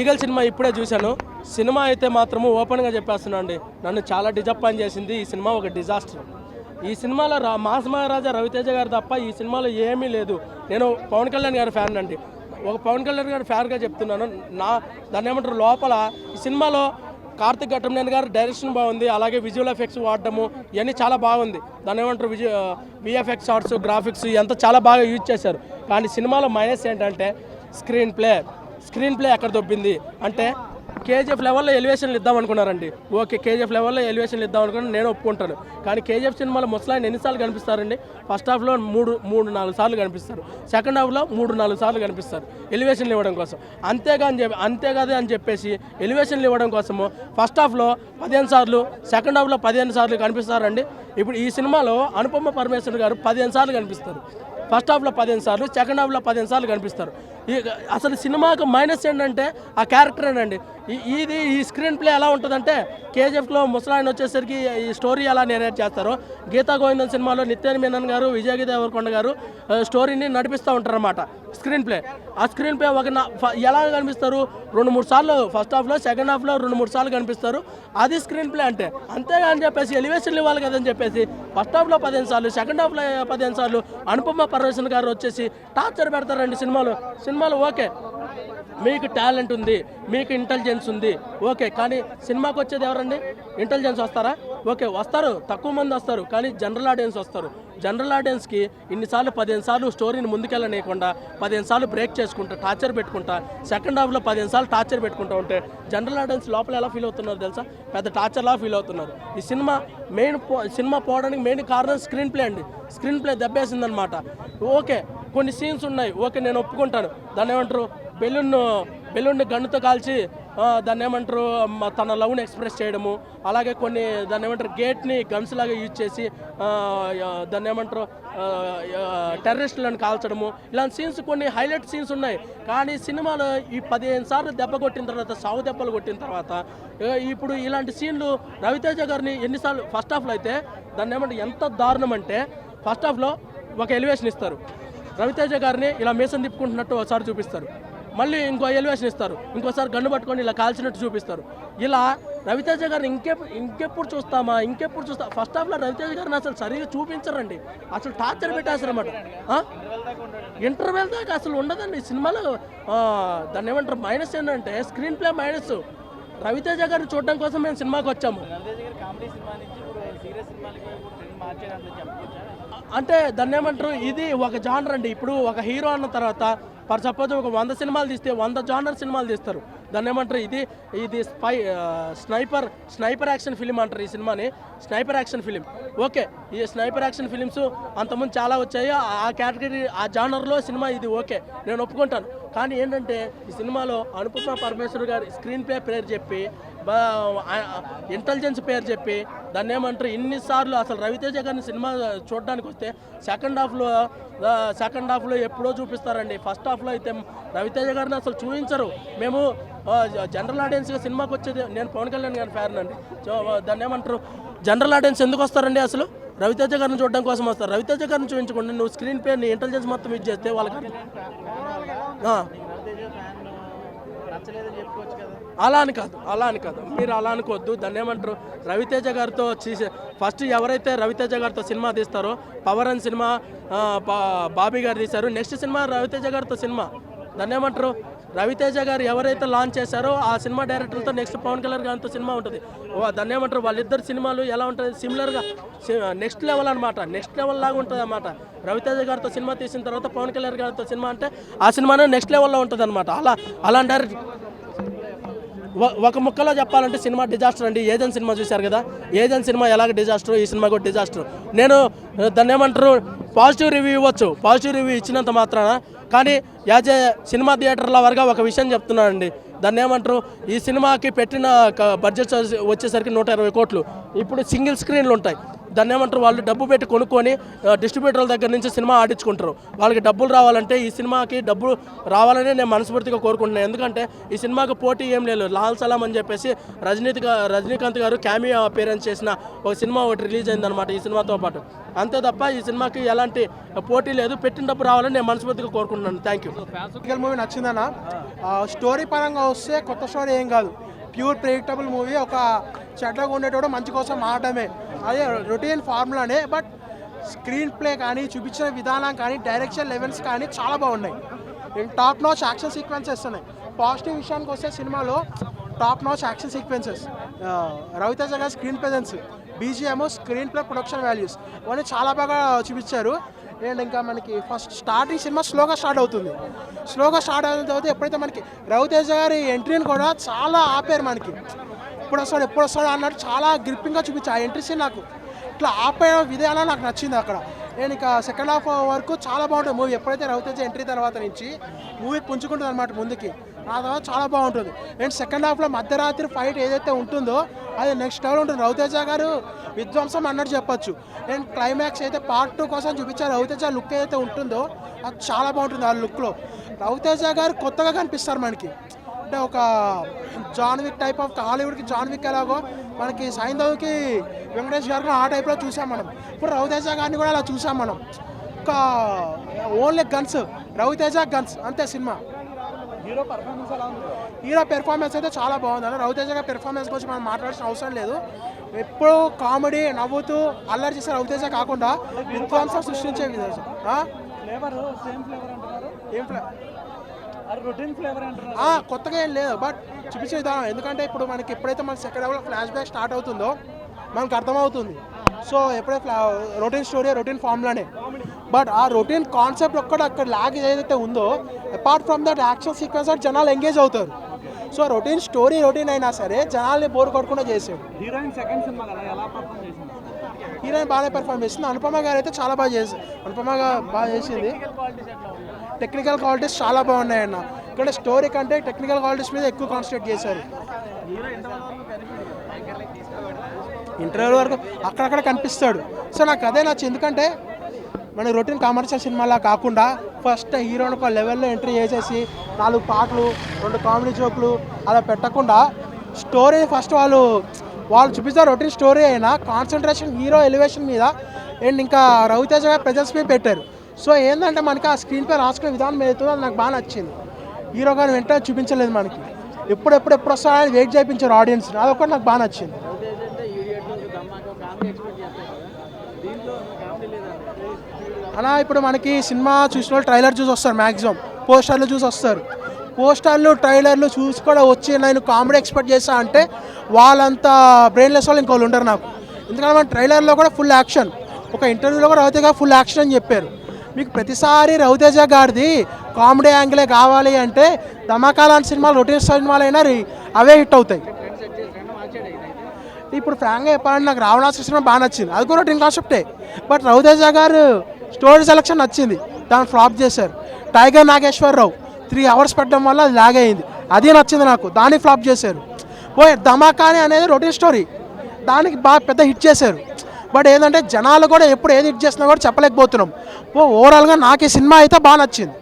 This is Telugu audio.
ఈగల్ సినిమా ఇప్పుడే చూశాను. సినిమా అయితే మాత్రము ఓపెన్గా చెప్పేస్తున్నా అండి, నన్ను చాలా డిసప్పాయింట్ చేసింది. ఈ సినిమా ఒక డిజాస్టర్. ఈ సినిమాలో మాస్ మహారాజా రవితేజ గారు తప్ప ఈ సినిమాలో ఏమీ లేదు. నేను పవన్ కళ్యాణ్ గారి ఫ్యాన్ అండి, ఒక పవన్ కళ్యాణ్ గారి ఫ్యాన్గా చెప్తున్నాను. దాన్ని ఏమంటారు, లోపల ఈ సినిమాలో కార్తిక్ ఘట్టమనేని గారు డైరెక్షన్ బాగుంది, అలాగే విజువల్ ఎఫెక్ట్స్ వాడడము ఇవన్నీ చాలా బాగుంది. దాన్ని ఏమంటారు, విఎఫ్ఎక్స్ ఆర్ట్స్ గ్రాఫిక్స్ ఎంత చాలా బాగా యూజ్ చేశారు. కానీ సినిమాలో మైనస్ ఏంటంటే స్క్రీన్ ప్లే ఎక్కడ దొబ్బింది అంటే, కేజీఎఫ్ లెవెల్లో ఎలివేషన్లు ఇద్దాం అనుకున్నారండి. ఓకే, కేజీఎఫ్ లెవెల్లో ఎలివేషన్లు ఇద్దాం అనుకుని నేను ఒప్పుకుంటాను. కానీ కేజీఎఫ్ సినిమాలో ముసలాయన ఎన్నిసార్లు కనిపిస్తారండి? ఫస్ట్ హాఫ్లో మూడు నాలుగు సార్లు కనిపిస్తారు, సెకండ్ హాఫ్లో 3-4 సార్లు కనిపిస్తారు ఎలివేషన్లు ఇవ్వడం కోసం. అంతేకాదు అని చెప్పేసి ఎలివేషన్లు ఇవ్వడం కోసము ఫస్ట్ హాఫ్లో 15 సార్లు, సెకండ్ హాఫ్లో 15 సార్లు కనిపిస్తారండి. ఇప్పుడు ఈ సినిమాలో అనుపమ పరమేశ్వర్ గారు 15 సార్లు కనిపిస్తారు. ఫస్ట్ హాఫ్లో 15 సార్లు, సెకండ్ హాఫ్లో 15 సార్లు కనిపిస్తారు. అసలు సినిమాకు మైనస్ ఏంటంటే ఆ క్యారెక్టరేనండి. ఈ స్క్రీన్ ప్లే ఎలా ఉంటుందంటే, కేజీఎఫ్లో ముసలాయన వచ్చేసరికి ఈ స్టోరీ ఎలా నేరేట్ చేస్తారో, గీతా గోవిందం సినిమాలో నిత్యన్ మేనన్ గారు, విజయ్ దేవరకొండ గారు స్టోరీని నడిపిస్తూ ఉంటారన్నమాట. స్క్రీన్ ప్లే ఎలా కనిపిస్తారు, 2-3 సార్లు ఫస్ట్ హాఫ్లో, సెకండ్ హాఫ్లో 2-3 సార్లు కనిపిస్తారు. అది స్క్రీన్ ప్లే అంటే. అంతేగాని చెప్పేసి ఎలివేషన్లు ఇవ్వాలి కదని చెప్పేసి ఫస్ట్ హాఫ్లో 15 సార్లు, సెకండ్ హాఫ్లో 15 సార్లు అనుపమ పరమేశ్వర్ గారు వచ్చేసి టార్చర్ పెడతారండి సినిమాలో. ఓకే, మీకు టాలెంట్ ఉంది, మీకు ఇంటెలిజెన్స్ ఉంది, ఓకే. కానీ సినిమాకి వచ్చేది ఎవరండి? ఇంటెలిజెన్స్ వస్తారా? ఓకే, వస్తారు, తక్కువ మంది వస్తారు, కానీ జనరల్ ఆడియన్స్ వస్తారు. జనరల్ ఆడియన్స్కి ఇన్నిసార్లు 15 సార్లు స్టోరీని ముందుకెళ్ళనీయకుండా 15 సార్లు బ్రేక్ చేసుకుంటా, టార్చర్ పెట్టుకుంటా, సెకండ్ హాఫ్లో 15 సార్లు టార్చర్ పెట్టుకుంటూ ఉంటే జనరల్ ఆడియన్స్ లోపల ఎలా ఫీల్ అవుతున్నారు తెలుసా? పెద్ద టార్చర్లా ఫీల్ అవుతున్నారు. ఈ సినిమా పోవడానికి మెయిన్ కారణం స్క్రీన్ ప్లే అండి. స్క్రీన్ ప్లే దెబ్బేసిందనమాట. ఓకే, కొన్ని సీన్స్ ఉన్నాయి, ఓకే, నేను ఒప్పుకుంటాను. దాన్ని ఏమంటారు, బెలూన్ని గన్నుతో కాల్చి దాన్ని ఏమంటారు, తన లవ్ని ఎక్స్ప్రెస్ చేయడము, అలాగే కొన్ని దాన్ని ఏమంటారు, గేట్ని గన్స్ లాగా యూజ్ చేసి దాన్ని ఏమంటారు, టెర్రరిస్టులను కాల్చడము, ఇలాంటి సీన్స్ కొన్ని హైలైట్ సీన్స్ ఉన్నాయి. కానీ సినిమాలో ఈ 15 సార్లు దెబ్బ కొట్టిన తర్వాత, సాగు దెబ్బలు కొట్టిన తర్వాత, ఇప్పుడు ఇలాంటి సీన్లు రవితేజ గారిని ఎన్నిసార్లు ఫస్ట్ హాఫ్లో అయితే దాన్ని ఏమంటారు, ఎంత దారుణం అంటే, ఫస్ట్ హాఫ్లో ఒక ఎలివేషన్ ఇస్తారు, రవితేజ గారిని ఇలా మీసం తిప్పుకుంటున్నట్టు ఒకసారి చూపిస్తారు, మళ్ళీ ఇంకో ఎలివేషన్ ఇస్తారు, ఇంకోసారి గన్ను పట్టుకొని ఇలా కాల్చినట్టు చూపిస్తారు. ఇలా రవితేజ గారిని ఇంకెప్పుడు చూస్తామా? ఫస్ట్ హాఫ్లో రవితేజ గారిని అసలు సరిగ్గా చూపించరండి, అసలు టార్చర్ పెట్టేస్తారన్నమాట. ఇంటర్వెల్ దాకా అసలు ఉండదండి సినిమాలో. దాన్ని ఏమంటారు, మైనస్ ఏంటంటే స్క్రీన్ ప్లే మైనస్. రవితేజ గారిని చూడడం కోసం మేము సినిమాకి వచ్చాము. అంటే దాన్ని ఏమంటారు, ఇది ఒక జానర్ అండి. ఇప్పుడు ఒక హీరో అన్న తర్వాత ఫర్ సపోజ్ ఒక 100 సినిమాలు తీస్తే 100 జానర్ సినిమాలు తీస్తారు. దాన్ని ఏమంటారు, ఇది స్నైపర్ యాక్షన్ ఫిలిం అంటారు ఈ సినిమాని. Sniper action film. ఓకే, ఈ స్నైపర్ యాక్షన్ ఫిలిమ్స్ అంతకుముందు చాలా వచ్చాయి. ఆ కేటగిరీ, ఆ జానర్లో సినిమా ఇది, ఓకే, నేను ఒప్పుకుంటాను. కానీ ఏంటంటే ఈ సినిమాలో అనుపమ పరమేశ్వర్ గారి స్క్రీన్ ప్లే పేరు చెప్పి, ఇంటెలిజెన్స్ పేరు చెప్పి, దాన్ని ఏమంటారు, ఇన్నిసార్లు అసలు రవితేజ గారిని సినిమా చూడడానికి వస్తే సెకండ్ హాఫ్లో ఎప్పుడో చూపిస్తారండి. ఫస్ట్ హాఫ్లో అయితే రవితేజ గారిని అసలు చూపించరు. మేము జనరల్ ఆడియన్స్గా సినిమాకి వచ్చేది, నేను పవన్ కళ్యాణ్ గారి ఫ్యాన్ అండి. దాన్ని ఏమంటారు, జనరల్ ఆడియన్స్ ఎందుకు వస్తారండి? అసలు రవితేజ గారిని చూడడం కోసం వస్తారు. రవితేజ గారిని చూపించకుండా నువ్వు స్క్రీన్ ప్లే, నీ ఇంటెలిజెన్స్ మొత్తం యూజ్ చేస్తే వాళ్ళకి అలా అని కాదు, మీరు అలా అనుకోవద్దు. దాన్ని ఏమంటారు, రవితేజ గారితో ఫస్ట్ ఎవరైతే రవితేజ గారితో సినిమా తీస్తారో, పవర్ అని సినిమా బాబీ గారు తీశారు, నెక్స్ట్ సినిమా రవితేజ గారితో సినిమా. దాన్ని ఏమంటారు, రవితేజ గారు ఎవరైతే లాంచ్ చేశారో ఆ సినిమా డైరెక్టర్తో నెక్స్ట్ పవన్ కళ్యాణ్ గారితో సినిమా ఉంటుంది. దాన్ని ఏమంటారు, వాళ్ళిద్దరు సినిమాలు ఎలా ఉంటుంది, సిమిలర్గా నెక్స్ట్ లెవెల్ అనమాట, నెక్స్ట్ లెవెల్ లాగా ఉంటుంది అన్నమాట. రవితేజ గారితో సినిమా తీసిన తర్వాత పవన్ కళ్యాణ్ గారితో సినిమా అంటే ఆ సినిమానే నెక్స్ట్ లెవెల్లో ఉంటుంది అనమాట. అలాంటి డైరెక్ట్ ఒక ముక్కలో చెప్పాలంటే సినిమా డిజాస్టర్ అండి. ఏజెంట్ సినిమా చూశారు కదా, ఏజెంట్ సినిమా ఎలాగ డిజాస్టర్, ఈ సినిమా కూడా డిజాస్టర్. నేను దాన్ని ఏమంటారు, పాజిటివ్ రివ్యూ ఇవ్వచ్చు, పాజిటివ్ రివ్యూ ఇచ్చినంత మాత్రాన. కానీ యాజ్ ఏ సినిమా థియేటర్ లవర్గా ఒక విషయం చెప్తున్నానండి. దాన్ని ఏమంటారు, ఈ సినిమాకి పెట్టిన బడ్జెట్ వచ్చేసరికి 120 కోట్లు. ఇప్పుడు సింగిల్ స్క్రీన్లు ఉంటాయి. దాన్ని ఏమంటారు, వాళ్ళు డబ్బు పెట్టి కొనుక్కొని డిస్ట్రిబ్యూటర్ల దగ్గర నుంచి సినిమా ఆడించుకుంటారు. వాళ్ళకి డబ్బులు రావాలంటే ఈ సినిమాకి డబ్బులు రావాలని నేను మనస్ఫూర్తిగా కోరుకుంటున్నాను. ఎందుకంటే ఈ సినిమాకి పోటీ ఏం లేదు. లాల్ సలాం అని చెప్పేసి రజనీకాంత్ గారు క్యామియో అపీరెన్స్ చేసిన ఒక సినిమా ఒకటి రిలీజ్ అయిందనమాట ఈ సినిమాతో పాటు. అంతే తప్ప ఈ సినిమాకి ఎలాంటి పోటీ లేదు. పెట్టిన డబ్బు రావాలని నేను మనస్ఫూర్తిగా కోరుకుంటున్నాను. Thank you. మూవీ నచ్చిందన్న. స్టోరీ పరంగా వస్తే కొత్త స్టోరీ ఏం కాదు, ప్యూర్ ప్రెడిక్టబుల్ మూవీ. ఒక చెడ్డగా ఉండేటోడు మంచి కోసం ఆడటమే, అదే రొటీన్ ఫార్ములానే. బట్ స్క్రీన్ ప్లే కానీ, చూపించిన విధానం కానీ, డైరెక్షన్ లెవెల్స్ కానీ చాలా బాగున్నాయి. టాప్ నాచ్ యాక్షన్ సీక్వెన్సెస్ ఉన్నాయి. పాజిటివ్ విషయానికి వస్తే సినిమాలో top notch action sequences, Raviteja గారి screen presence, BGM, screenplay, production values అవన్నీ చాలా బాగా చూపించారు. అండ్ ఇంకా మనకి ఫస్ట్ స్టార్టింగ్ సినిమా స్లోగా స్టార్ట్ అవుతుంది. స్లోగా స్టార్ట్ అయిన తర్వాత ఎప్పుడైతే మనకి రవితేజ గారి ఎంట్రీని కూడా చాలా ఆపారు. మనకి ఎప్పుడు వస్తాడు అన్నట్టు చాలా గ్రిప్పింగ్గా చూపించారు. ఆ ఎంట్రీ సీన్ నాకు ఇట్లా ఆపే విధానం నాకు నచ్చింది అక్కడ. నేను ఇంకా సెకండ్ హాఫ్ వరకు చాలా బాగుంటుంది మూవీ. ఎప్పుడైతే రవితేజ ఎంట్రీ తర్వాత నుంచి మూవీ పుంజుకుంటుంది అనమాట ముందుకి, ఆ తర్వాత చాలా బాగుంటుంది. అండ్ సెకండ్ హాఫ్లో మధ్యరాత్రి ఫైట్ ఏదైతే ఉంటుందో అది నెక్స్ట్ లెవెల్ ఉంటుంది. రవితేజ గారు విధ్వంసం అన్నట్టు చెప్పొచ్చు. అండ్ క్లైమాక్స్ అయితే పార్ట్ 2 కోసం చూపించారు. రవితేజ లుక్ ఏదైతే ఉంటుందో అది చాలా బాగుంటుంది. ఆ లుక్లో రవితేజ గారు కొత్తగా కనిపిస్తారు మనకి. అంటే ఒక John Wick type of, హాలీవుడ్కి John Wick ఎలాగో మనకి సైంధవ్కి వెంకటేష్ గారికి ఆ టైప్లో చూసాం మనం. ఇప్పుడు రవితేజ గారిని కూడా అలా చూసాం మనం. ఒక ఓన్లీ గన్స్, రవితేజ గన్స్ అంతే సినిమా. హీరో పెర్ఫార్మెన్స్ అయితే చాలా బాగుంది అన్న. రవితేజ గారి పెర్ఫార్మెన్స్ గురించి మనం మాట్లాడాల్సిన అవసరం లేదు. ఎప్పుడు కామెడీ నవ్వుతూ అల్లరి చేసే రవితేజ కాకుండా విధ్వంసం సృష్టించే విధంగా కొత్తగా ఏం లేదు, బట్ చూపించే విధానం. ఎందుకంటే ఇప్పుడు మనకి ఎప్పుడైతే మన సెకండ్ హాఫ్లో ఫ్లాష్ బ్యాక్ స్టార్ట్ అవుతుందో మనకు అర్థమవుతుంది. సో ఎప్పుడైతే రొటీన్ స్టోరీ రొటీన్ ఫామ్లోనే, బట్ ఆ రొటీన్ కాన్సెప్ట్ అక్కడ లాగ్ ఏదైతే ఉందో apart from that action sequence అంటే జనాలు ఎంగేజ్ అవుతారు. సో రొటీన్ స్టోరీ రొటీన్ అయినా సరే జనాల్ని బోర్ కొట్టకుండా చేసాడు. హీరోయిన్ బాగానే పెర్ఫార్మ్ చేసింది. అనుపమ గారు అయితే చాలా బాగా చేసింది. బాగా చేసింది. టెక్నికల్ క్వాలిటీస్ చాలా బాగున్నాయన్న. ఇక్కడ స్టోరీ కంటే టెక్నికల్ క్వాలిటీస్ మీద ఎక్కువ కాన్సన్ట్రేట్ చేశారు. ఇంటర్వ్యూ వరకు అక్కడక్కడ కనిపిస్తాడు. సో నాకు అదే నచ్చింది. ఎందుకంటే మన రొటీన్ కమర్షియల్ సినిమాలా కాకుండా ఫస్ట్ హీరోని ఒక లెవెల్లో ఎంట్రీ చేసేసి 4 పాటలు 2 కామెడీ జోకులు అలా పెట్టకుండా స్టోరీ ఫస్ట్ వాళ్ళు చూపిస్తారు. రొటీన్ స్టోరీ అయినా కాన్సన్ట్రేషన్ హీరో ఎలివేషన్ మీద అండ్ ఇంకా రవితేజ గారి ప్రెజెన్స్ మీద పెట్టారు. సో ఏంటంటే మనకి ఆ స్క్రీన్ పై రాసుకునే విధానం ఏదైతుందో అది నాకు బాగా నచ్చింది. హీరో గారు వెంటనే చూపించలేదు మనకి, ఎప్పుడు వస్తారని వెయిట్ చేయించారు ఆడియన్స్ని. అదొకటి నాకు బాగా నచ్చింది. అలా ఇప్పుడు మనకి సినిమా చూసిన వాళ్ళు ట్రైలర్ చూసి వస్తారు, మ్యాక్సిమం పోస్టర్లు చూసి వస్తారు. పోస్టర్లు ట్రైలర్లు చూసి కూడా వచ్చి నేను కామెడీ ఎక్స్పెక్ట్ చేస్తా అంటే వాళ్ళంతా బ్రెయిన్లెస్ వాళ్ళు ఇంకోళ్ళు ఉంటారు నాకు. ఎందుకంటే మన ట్రైలర్లో కూడా ఫుల్ యాక్షన్, ఒక ఇంటర్వ్యూలో కూడా రవితేజ గారు ఫుల్ యాక్షన్ అని చెప్పారు. మీకు ప్రతిసారి రవితేజ గారిది కామెడీ యాంగిలే కావాలి అంటే ధమాకా లాంటి సినిమాలు రొటీన్ సినిమాలైనా అవే హిట్ అవుతాయి. ఇప్పుడు ఫ్రాంక్గా చెప్పాలంటే నాకు రావణాసుర సినిమా బాగా నచ్చింది. అది కూడా రొటీన్ కాన్సెప్టే, బట్ రవితేజ గారు స్టోరీ సెలక్షన్ నచ్చింది, దాన్ని ఫ్లాప్ చేశారు. టైగర్ నాగేశ్వరరావు 3 అవర్స్ పెట్టడం వల్ల అది లాగ్ అయింది, అది నచ్చింది నాకు, దాన్ని ఫ్లాప్ చేశారు. ధమాకాని అనేది రొటీన్ స్టోరీ, దానికి బాగా పెద్ద హిట్ చేశారు. బట్ ఏంటంటే జనాలు కూడా ఎప్పుడు ఏది హిట్ చేసినా కూడా చెప్పలేకపోతున్నాం. ఓవరాల్గా నాకు ఈ సినిమా అయితే బాగా నచ్చింది.